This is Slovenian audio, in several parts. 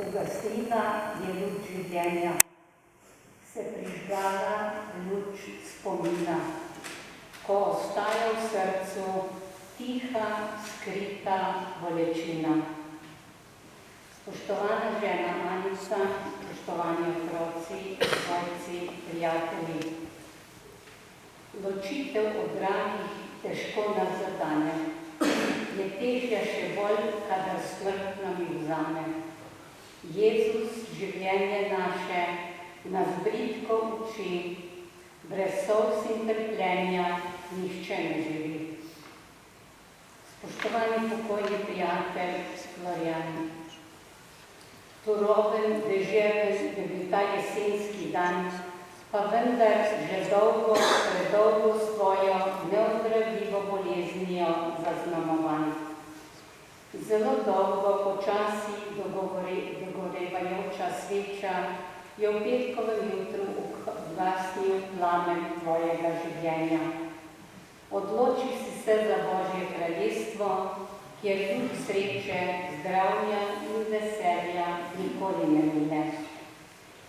Ugasnila je luč življenja, se prižgala luč spomina, ko ostaja v srcu tiha, skrita bolečina. Spoštovana žena Anica, spoštovani otroci, svojci, prijatelji, ločitev od dragih težko nas zadane, je težja še bolj, kadar smrt nam jih vzame. Jezus, življenje naše, nas bridko uči, brez solz in trpljenja nihče ne živi. Spoštovani pokojni prijatelj Florjan, turoven, deževen je bil ta jesenski dan, pa vendar že dolgo, predolgo s tvojo neozdravljivo boleznijo zaznamovan. Zelo dolgo, počasi dogorevajoča sveča je v petkovem jutru ugasnil plamen tvojega življenja. Odloči si se za Božje kraljestvo, kjer duh sreče, zdravja in veselja nikoli ne mine.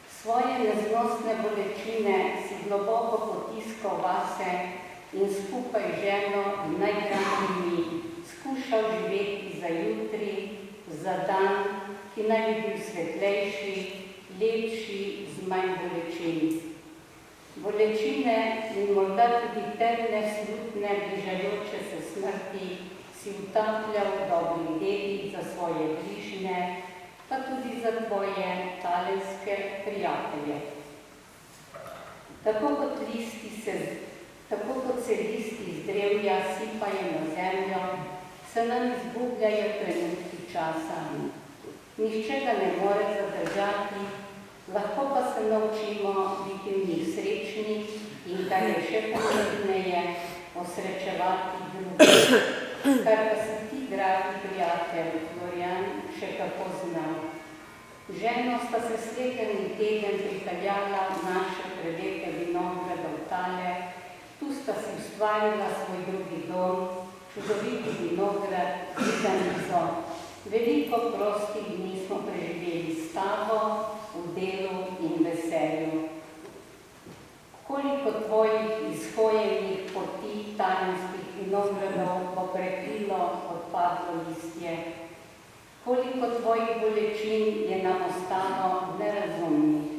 Svoje neznosne bolečine si globoko potiskal vase in skupaj z ženo in najdražjimi skušal živeti za jutri, za dan, ki naj bi bil svetlejši, lepši, z manj bolečin. Bolečine in morda tudi temne, slutne, bližajoče se smrti si utapljal v dobrih delih za svoje bližnje, pa tudi za tvoje talenske prijatelje. Tako kot se listi z drevja sipajo na zemljo, se nam izgubljajo trenutki časa. Nihče ga ne more zadržati, lahko pa se naučimo biti v njih srečni in kar je še pomembneje, osrečevati druge. Kar pa si ti, dragi prijatelj Florjan, še kako znal. Ženo sta se sleherni teden pripeljala v naše prelepe vinograde v Tale, tu sta si ustvarila svoj drugi dom, čudoviti vinograd, vidanico. Veliko prostih dni smo preživeli s tabo, v delu in veselju. Koliko tvojih izhojenih poti talenskih vinogradov bo prekrilo odpadlo listje? Koliko tvojih bolečin je nam ostalo nerazumnih?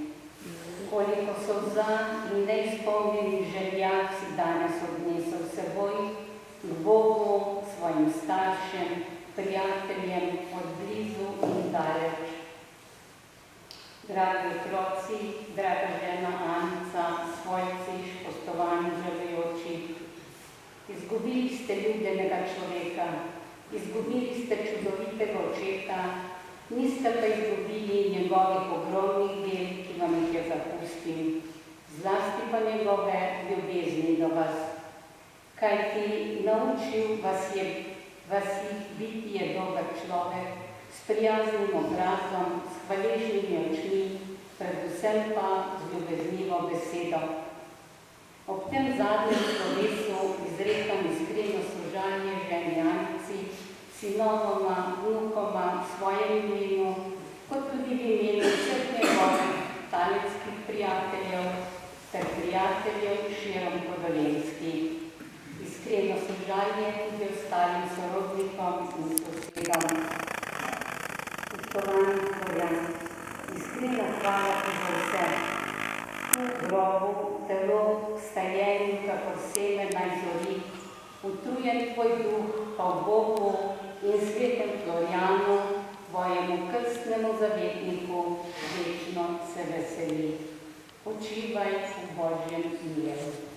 Koliko solza in neizpolnjenih želja si danes odnesel s seboj k Bogu, svojim staršem, prijateljem od blizu in daleč? Dragi otroci, draga žena Anica, svojci, spoštovani žalujoči, izgubili ste ljubljenega človeka, izgubili ste čudovitega očeta, niste pa izgubili njegovih ogromnih del, ki vam jih je zapustil, zlasti pa njegove ljubezni do vas. Kajti naučil vas jih biti je dober človek, s prijaznim obrazom, s hvaležnimi očmi, predvsem pa z ljubeznivo besedo. Ob tem zadnjem slovesu izrekam iskreno sožalje ženi Anici, sinovoma, vnukoma, svojem imenu, kot tudi v imenu vseh njegovih talenskih prijateljev ter prijateljev širom po Dolenjski. Iskreno sožalje tudi ostalim sorodnikom in sosedom. Spoštovani Florjan, iskrena hvala ti za vse. V grobu, telo stajenju, kakor seme naj zori, utrujen tvoj duh pa v Bogu in svetem Florjanu, tvojemu krstnemu zavetniku, večno se veseli. Počivaj v Božjem miru.